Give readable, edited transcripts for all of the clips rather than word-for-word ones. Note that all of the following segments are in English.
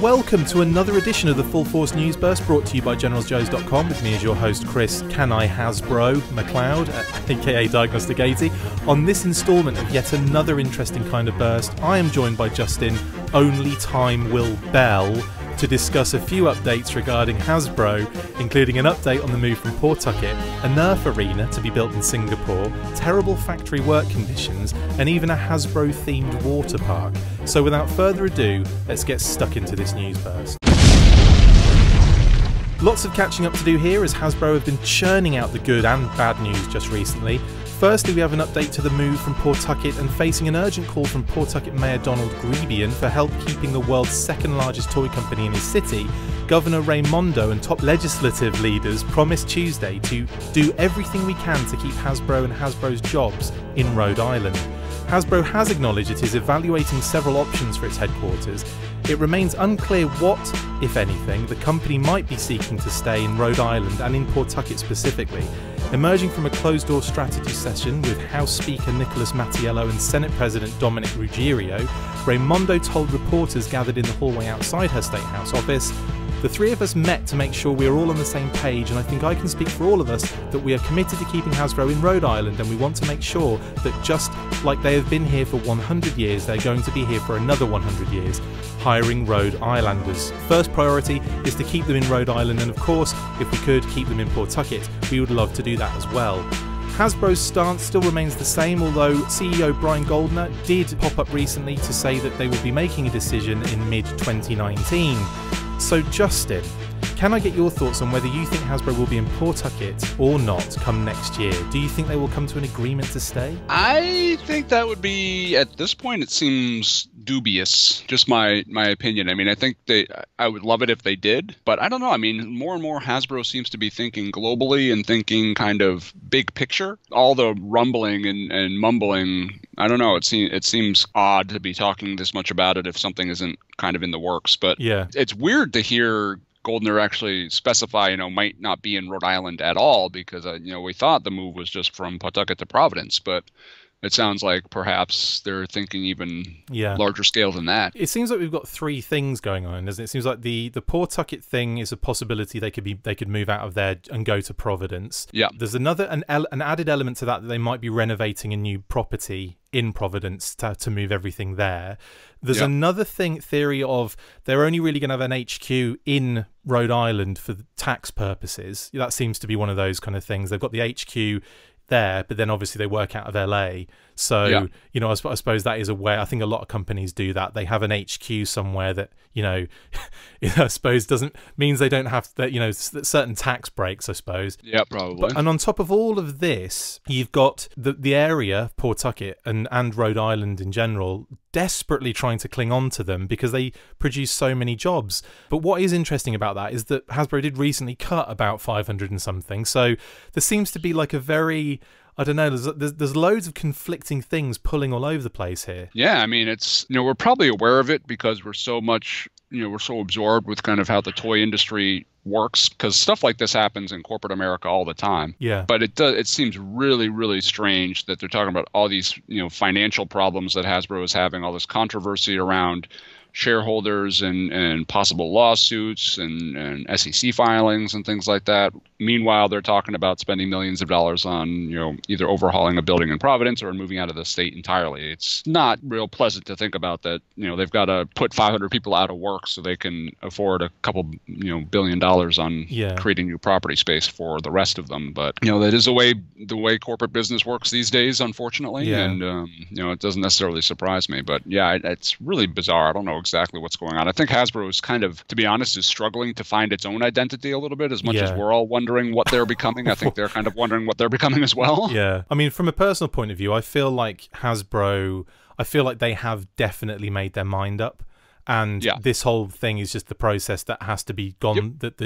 welcome to another edition of the Full Force News Burst, brought to you by GeneralsJoes.com, with me as your host Chris, Can I Hasbro McLeod, aka Diagnostic 80. On this instalment of yet another interesting kind of burst, I am joined by Justin, Only Time Will Bell, to discuss a few updates regarding Hasbro, including an update on the move from Pawtucket, a Nerf arena to be built in Singapore, terrible factory work conditions, and even a Hasbro-themed water park. So without further ado, let's get stuck into this news burst. Lots of catching up to do here, as Hasbro have been churning out the good and bad news just recently. Firstly, we have an update to the move from Pawtucket and facing an urgent call from Pawtucket Mayor Donald Greebian for help keeping the world's second largest toy company in his city. Governor Raimondo and top legislative leaders promised Tuesday to do everything we can to keep Hasbro and Hasbro's jobs in Rhode Island. Hasbro has acknowledged it is evaluating several options for its headquarters. It remains unclear what, if anything, the company might be seeking to stay in Rhode Island and in Pawtucket specifically. Emerging from a closed-door strategy session with House Speaker Nicholas Mattiello and Senate President Dominic Ruggiero, Raimondo told reporters gathered in the hallway outside her State House office, "The three of us met to make sure we are all on the same page, and I think I can speak for all of us that we are committed to keeping Hasbro in Rhode Island, and we want to make sure that just like they have been here for 100 years, they're going to be here for another 100 years, hiring Rhode Islanders. First priority is to keep them in Rhode Island, and of course, if we could keep them in Pawtucket, we would love to do that as well." Hasbro's stance still remains the same, although CEO Brian Goldner did pop up recently to say that they will be making a decision in mid-2019. So Justin, can I get your thoughts on whether you think Hasbro will be in Pawtucket or not come next year? Do you think they will come to an agreement to stay? I think that would be, at this point, it seems dubious. Just my opinion. I mean, I think I would love it if they did, but I don't know. I mean, more and more Hasbro seems to be thinking globally and thinking kind of big picture. All the rumbling and mumbling, I don't know. It seems odd to be talking this much about it if something isn't kind of in the works. But yeah, it's weird to hear Goldner actually specify, might not be in Rhode Island at all, because, we thought the move was just from Pawtucket to Providence, but it sounds like perhaps they're thinking even larger scale than that. It seems like we've got three things going on, doesn't it? It seems like the Pawtucket thing is a possibility. They could move out of there and go to Providence. Yeah. There's an added element to that they might be renovating a new property in Providence to move everything there. There's another theory of they're only really going to have an HQ in Rhode Island for tax purposes. That seems to be one of those kind of things. They've got the HQ there, but then obviously they work out of LA. So, I suppose that is a way. I think a lot of companies do that. They have an HQ somewhere that, I suppose means they don't have that, certain tax breaks, I suppose. Yeah, probably. And on top of all of this, you've got the area, Pawtucket and Rhode Island in general, desperately trying to cling on to them because they produce so many jobs. But what is interesting about that is that Hasbro did recently cut about 500 and something. So there seems to be like a very, I don't know, there's loads of conflicting things pulling all over the place here. Yeah, I mean, it's, we're probably aware of it because we're so much, we're so absorbed with kind of how the toy industry works, because stuff like this happens in corporate America all the time. Yeah. But it seems really, really strange that they're talking about all these, financial problems that Hasbro is having, all this controversy around shareholders and possible lawsuits and SEC filings and things like that. Meanwhile, they're talking about spending millions of dollars on, either overhauling a building in Providence or moving out of the state entirely. It's not real pleasant to think about that, they've got to put 500 people out of work so they can afford a couple, $1 billion on creating new property space for the rest of them. But, that is the way corporate business works these days, unfortunately. Yeah. And, it doesn't necessarily surprise me. But yeah, it's really bizarre. I don't know exactly what's going on. I think Hasbro is kind of, to be honest, is struggling to find its own identity a little bit, as much as we're all wondering what they're becoming. I think they're kind of wondering what they're becoming as well. Yeah. I mean, from a personal point of view, I feel like Hasbro, they have definitely made their mind up. And this whole thing is just the process that has to be gone, that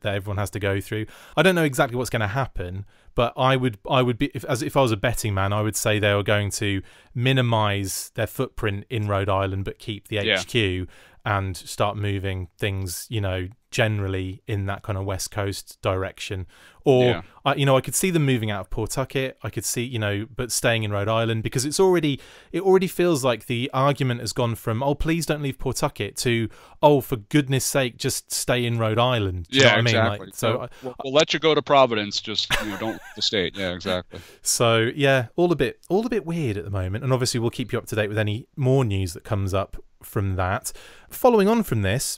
everyone has to go through. I don't know exactly what's going to happen, but I would be, if I was a betting man, I would say they were going to minimize their footprint in Rhode Island, but keep the HQ and start moving things, generally in that kind of West Coast direction. Or, I could see them moving out of Pawtucket. I could see, but staying in Rhode Island, because it already feels like the argument has gone from, oh, please don't leave Pawtucket, to, oh, for goodness sake, just stay in Rhode Island. Do you know what I mean? Exactly. Like, so we'll let you go to Providence, just don't leave the state. Yeah, exactly. So yeah, all a bit weird at the moment, and obviously we'll keep you up to date with any more news that comes up from that. Following on from this,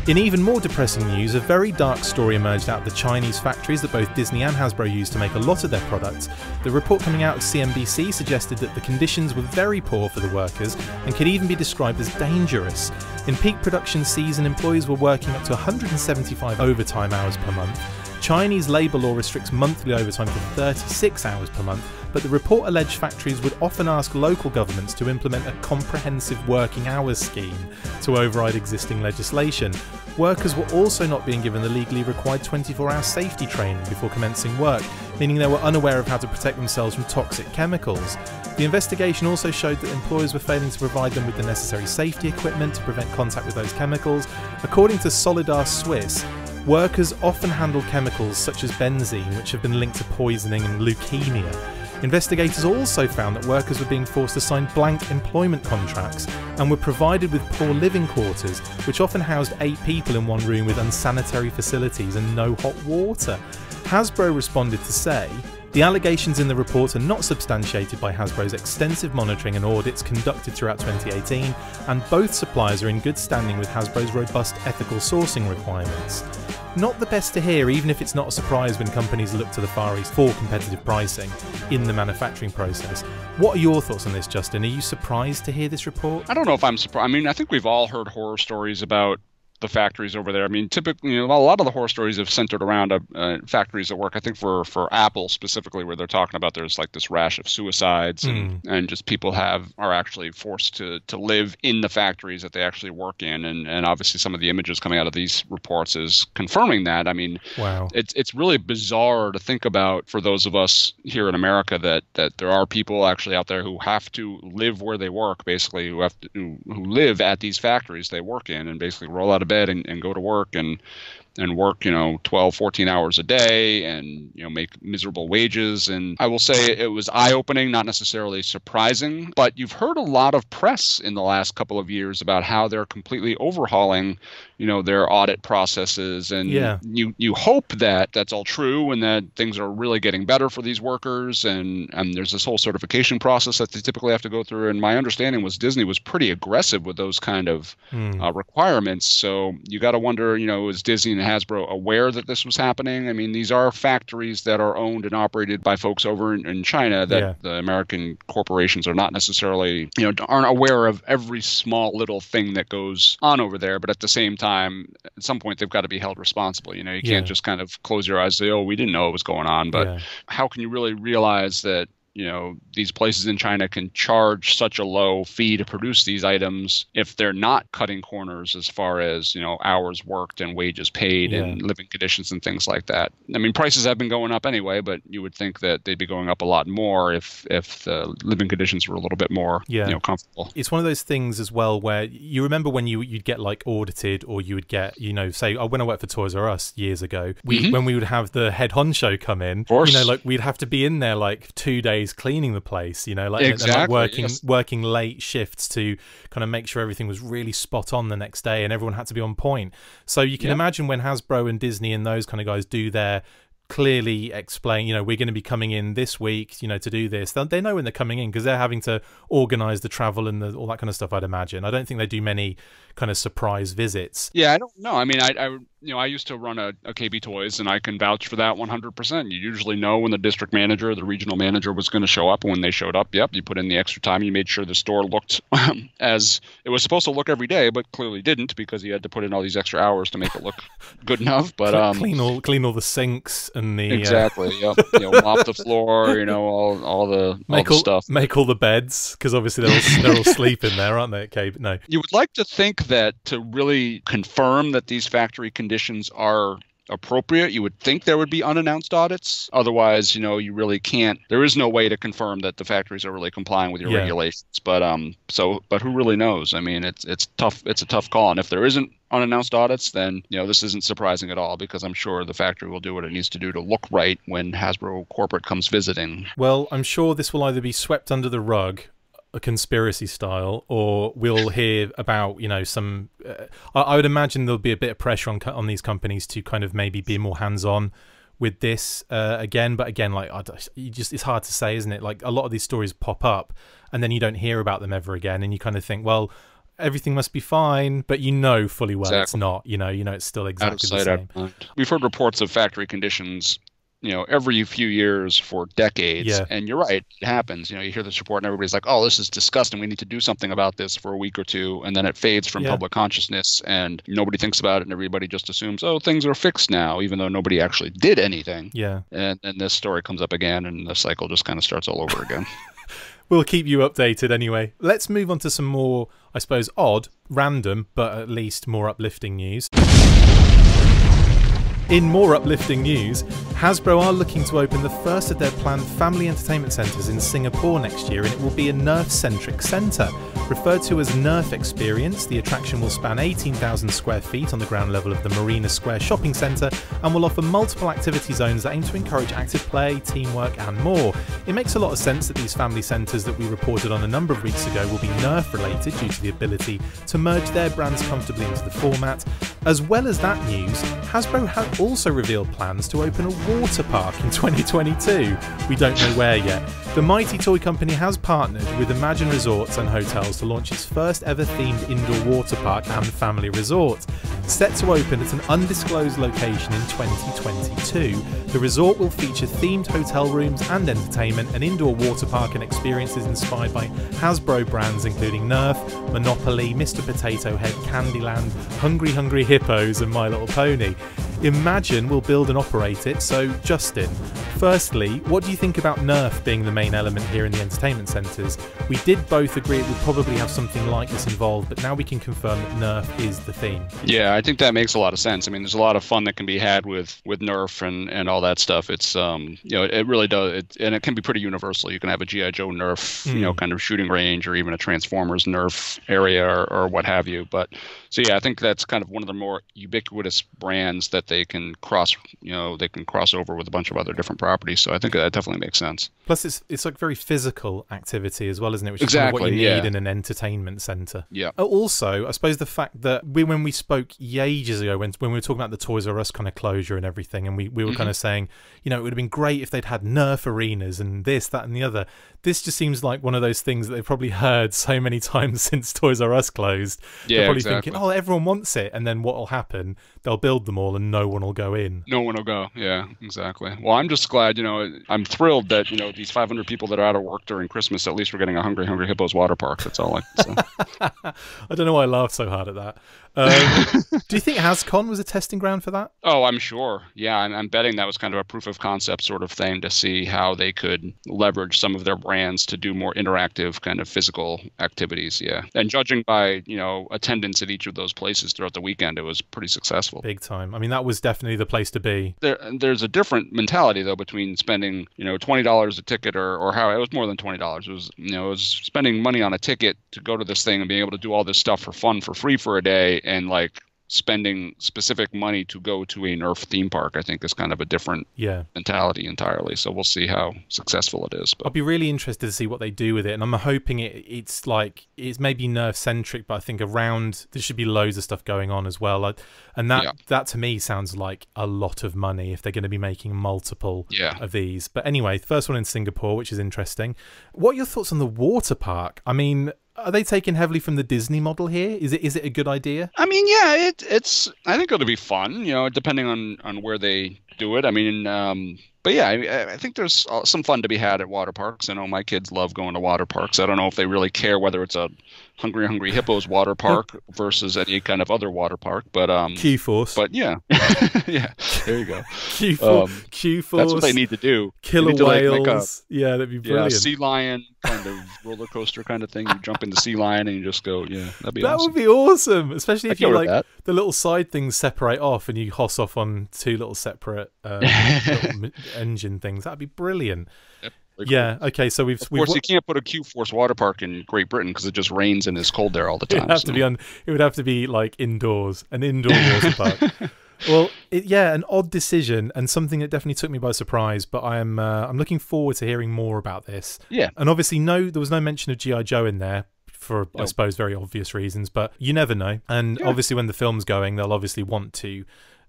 in even more depressing news, a very dark story emerged out of the Chinese factories that both Disney and Hasbro use to make a lot of their products. The report coming out of CNBC suggested that the conditions were very poor for the workers and could even be described as dangerous. In peak production season, employees were working up to 175 overtime hours per month. Chinese labour law restricts monthly overtime to 36 hours per month, but the report alleged factories would often ask local governments to implement a comprehensive working hours scheme to override existing legislation. Workers were also not being given the legally required 24-hour safety training before commencing work, meaning they were unaware of how to protect themselves from toxic chemicals. The investigation also showed that employers were failing to provide them with the necessary safety equipment to prevent contact with those chemicals. According to Solidar Swiss, workers often handle chemicals such as benzene, which have been linked to poisoning and leukemia. Investigators also found that workers were being forced to sign blank employment contracts and were provided with poor living quarters, which often housed 8 people in one room with unsanitary facilities and no hot water. Hasbro responded to say, "The allegations in the report are not substantiated by Hasbro's extensive monitoring and audits conducted throughout 2018, and both suppliers are in good standing with Hasbro's robust ethical sourcing requirements." Not the best to hear, even if it's not a surprise when companies look to the Far East for competitive pricing in the manufacturing process. What are your thoughts on this, Justin? Are you surprised to hear this report? I don't know if I'm surprised. I mean, I think we've all heard horror stories about the factories over there. I mean, typically, a lot of the horror stories have centered around factories that work, I think, for Apple specifically, where they're talking about there's like this rash of suicides and just people are actually forced to live in the factories that they actually work in. And obviously some of the images coming out of these reports is confirming that. I mean, wow. It's really bizarre to think about for those of us here in America that there are people actually out there who have to live where they work, basically, who live at these factories they work in, and basically roll out of bed and go to work and work 12, 14 hours a day and make miserable wages. And I will say it was eye-opening, not necessarily surprising, but you've heard a lot of press in the last couple of years about how they're completely overhauling their audit processes, and you hope that that's all true and that things are really getting better for these workers, and there's this whole certification process that they typically have to go through. And my understanding was Disney was pretty aggressive with those kind of requirements. So you got to wonder, is Disney and Hasbro aware that this was happening? I mean, these are factories that are owned and operated by folks over in China that the American corporations are not necessarily, aren't aware of every small little thing that goes on over there. But at the same time, at some point, they've got to be held responsible. You can't just kind of close your eyes and say, oh, we didn't know what was going on. But how can you really realize that these places in China can charge such a low fee to produce these items if they're not cutting corners as far as, hours worked and wages paid and living conditions and things like that. I mean, prices have been going up anyway, but you would think that they'd be going up a lot more if the living conditions were a little bit more, comfortable. It's one of those things as well where you remember when you'd get like audited, or you would get, say, when I worked for Toys R Us years ago, when we would have the head honcho come in, we'd have to be in there like 2 days cleaning the place, exactly, and working late shifts to kind of make sure everything was really spot on the next day and everyone had to be on point. So you can imagine when Hasbro and Disney and those kind of guys do their clearly explain, we're going to be coming in this week, to do this. They know when they're coming in because they're having to organize the travel and all that kind of stuff, I'd imagine. I don't think they do many kind of surprise visits. Yeah, I don't know. I mean, I used to run a KB Toys, and I can vouch for that 100%. You usually know when the district manager, the regional manager was going to show up. And when they showed up, you put in the extra time. You made sure the store looked as it was supposed to look every day, but clearly didn't because he had to put in all these extra hours to make it look good enough. But clean all the sinks and the exactly, mop the floor, all the stuff. Make all the beds because obviously they're all sleeping there, aren't they? At KB? No, you would like to think that to really confirm that these factory conditions are appropriate, you would think there would be unannounced audits. Otherwise, you really can't. There is no way to confirm that the factories are really complying with your regulations. But but who really knows? I mean, it's tough. It's a tough call. And if there isn't unannounced audits, then this isn't surprising at all, because I'm sure the factory will do what it needs to do to look right when Hasbro corporate comes visiting. Well, I'm sure this will either be swept under the rug, a conspiracy style, or we'll hear about some. I would imagine there'll be a bit of pressure on these companies to kind of maybe be more hands-on with this again. But again, like it's hard to say, isn't it? Like a lot of these stories pop up and then you don't hear about them ever again, and you kind of think, well, everything must be fine, but fully well exactly. It's not. It's still exactly the same. We've heard reports of factory conditions every few years for decades. Yeah. And you're right, it happens. You hear this report and everybody's like, oh, this is disgusting. We need to do something about this for a week or two. And then it fades from public consciousness and nobody thinks about it, and everybody just assumes, oh, things are fixed now, even though nobody actually did anything. Yeah. And this story comes up again, and the cycle just kind of starts all over again. We'll keep you updated anyway. Let's move on to some more, I suppose, odd, random, but at least more uplifting news. In more uplifting news, Hasbro are looking to open the first of their planned family entertainment centres in Singapore next year, and it will be a Nerf-centric centre. Referred to as Nerf Experience, the attraction will span 18,000 square feet on the ground level of the Marina Square shopping centre and will offer multiple activity zones that aim to encourage active play, teamwork and more. It makes a lot of sense that these family centres that we reported on a number of weeks ago will be Nerf related due to the ability to merge their brands comfortably into the format. As well as that news, Hasbro have also revealed plans to open a water park in 2022. We don't know where yet. The mighty toy company has partnered with Imagine Resorts and Hotels to launch its first ever themed indoor water park and family resort. Set to open at an undisclosed location in 2022, the resort will feature themed hotel rooms and entertainment, an indoor water park and experiences inspired by Hasbro brands including Nerf, Monopoly, Mr. Potato Head, Candyland, Hungry Hungry Hippos and My Little Pony. Imagine will build and operate it. So, Justin, firstly, what do you think about Nerf being the main element here in the entertainment centres? We did both agree it would probably have something like this involved, but now we can confirm that Nerf is the theme. Yeah, I think that makes a lot of sense. I mean, there's a lot of fun that can be had with Nerf and all that stuff. It's it really does, and it can be pretty universal. You can have a G.I. Joe Nerf, kind of shooting range, or even a Transformers Nerf area, or what have you. But so yeah, I think that's kind of one of the more ubiquitous brands that they can cross over with a bunch of other different properties. So I think that definitely makes sense. Plus, it's like very physical activity as well, isn't it? Which is kind of what you need in an entertainment centre. Yeah. Also, I suppose the fact that when we spoke ages ago, when we were talking about the Toys R Us kind of closure and everything, and we were kind of saying, it would have been great if they'd had Nerf arenas and this, that, and the other. This just seems like one of those things that they've probably heard so many times since Toys R Us closed. Yeah, they're probably thinking, oh, everyone wants it, and then what will happen? They'll build them all and no one will go in. No one will go. Yeah, exactly. Well, I'm just glad, I'm thrilled that, these 500 people that are out of work during Christmas, at least we're getting a Hungry Hungry Hippos water park. That's all I can say. I don't know why I laughed so hard at that. Do you think HasCon was a testing ground for that? Oh, I'm sure. Yeah, I'm betting that was kind of a proof of concept sort of thing to see how they could leverage some of their brands to do more interactive kind of physical activities. Yeah. And judging by, attendance at each of those places throughout the weekend, it was pretty successful. Big time. I mean, that was definitely the place to be. There's a different mentality, though, between spending, $20 a ticket or how it was more than $20. It was spending money on a ticket to go to this thing and being able to do all this stuff for fun for free for a day, and like spending specific money to go to a Nerf theme park, I think is kind of a different mentality entirely. So we'll see how successful it is. But I'll be really interested to see what they do with it, and I'm hoping it's maybe Nerf centric, but I think around there should be loads of stuff going on as well. And that to me sounds like a lot of money if they're going to be making multiple of these. But anyway, the first one in Singapore, which is interesting. What are your thoughts on the water park? I mean, are they taking heavily from the Disney model here? Is it a good idea? I mean, yeah, it's. I think it'll be fun, depending on where they do it. I mean, but yeah, I think there's some fun to be had at water parks. I know my kids love going to water parks. I don't know if they really care whether it's a Hungry Hungry Hippos water park versus any kind of other water park, but Q-Force. But yeah, yeah, there you go. Q-Force. That's what they need to do. Killer whales. Yeah, that'd be brilliant. Yeah, sea lion kind of roller coaster kind of thing. You jump in the sea lion and you just go. Yeah, that'd be awesome. That would be awesome, especially if you like the little side things separate off and you hoss off on two little separate little engine things. That'd be brilliant. Yep. Yeah. Okay. So of course you can't put a Q-Force water park in Great Britain because it just rains and is cold there all the time. It would have to be like indoors, an indoor water park. Well, an odd decision and something that definitely took me by surprise. But I'm looking forward to hearing more about this. Yeah. And obviously, there was no mention of G.I. Joe in there for, I suppose, very obvious reasons. But you never know. And obviously, when the film's going, they'll obviously want to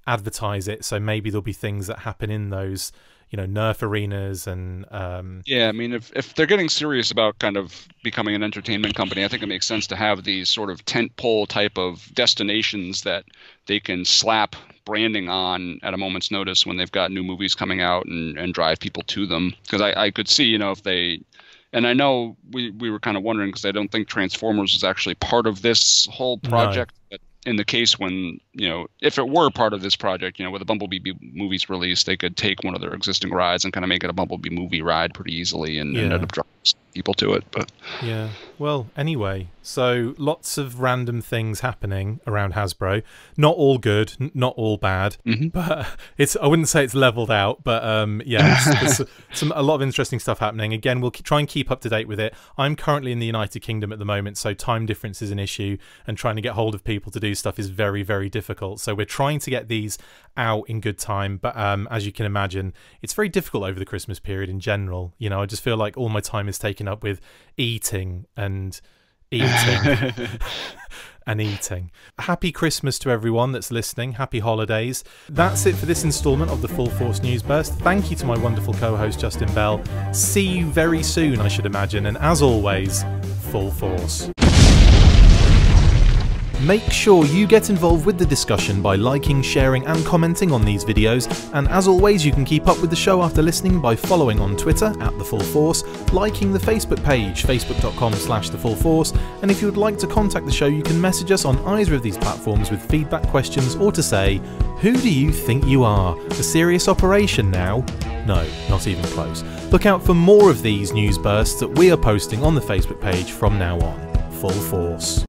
advertise it. So maybe there'll be things that happen in those, Nerf arenas and I mean, if they're getting serious about kind of becoming an entertainment company, I think it makes sense to have these sort of tentpole type of destinations that they can slap branding on at a moment's notice when they've got new movies coming out and drive people to them. Because I could see, if they, and I know we were kind of wondering because I don't think Transformers is actually part of this whole project. No. But in the case when, if it were part of this project, with the Bumblebee movies released, they could take one of their existing rides and kind of make it a Bumblebee movie ride pretty easily and end up drawing people to it. But yeah, well, anyway, so lots of random things happening around Hasbro. Not all good, not all bad, but I wouldn't say it's leveled out, but there's a lot of interesting stuff happening. Again, we'll try and keep up to date with it. I'm currently in the United Kingdom at the moment, so time difference is an issue, and trying to get hold of people to do stuff is very, very difficult. So we're trying to get these out in good time, but as you can imagine, it's very difficult over the Christmas period in general. I just feel like all my time is taken up with eating and and eating. Happy Christmas to everyone that's listening. Happy holidays. That's it for this instalment of the Full Force News Burst. Thank you to my wonderful co-host Justin Bell. See you very soon, I should imagine, and as always, full force. Make sure you get involved with the discussion by liking, sharing and commenting on these videos, and as always you can keep up with the show after listening by following on Twitter @TheFullForce, liking the Facebook page facebook.com/TheFullForce, and if you would like to contact the show you can message us on either of these platforms with feedback, questions or to say, who do you think you are? A serious operation now? No, not even close. Look out for more of these news bursts that we are posting on the Facebook page from now on. Full Force.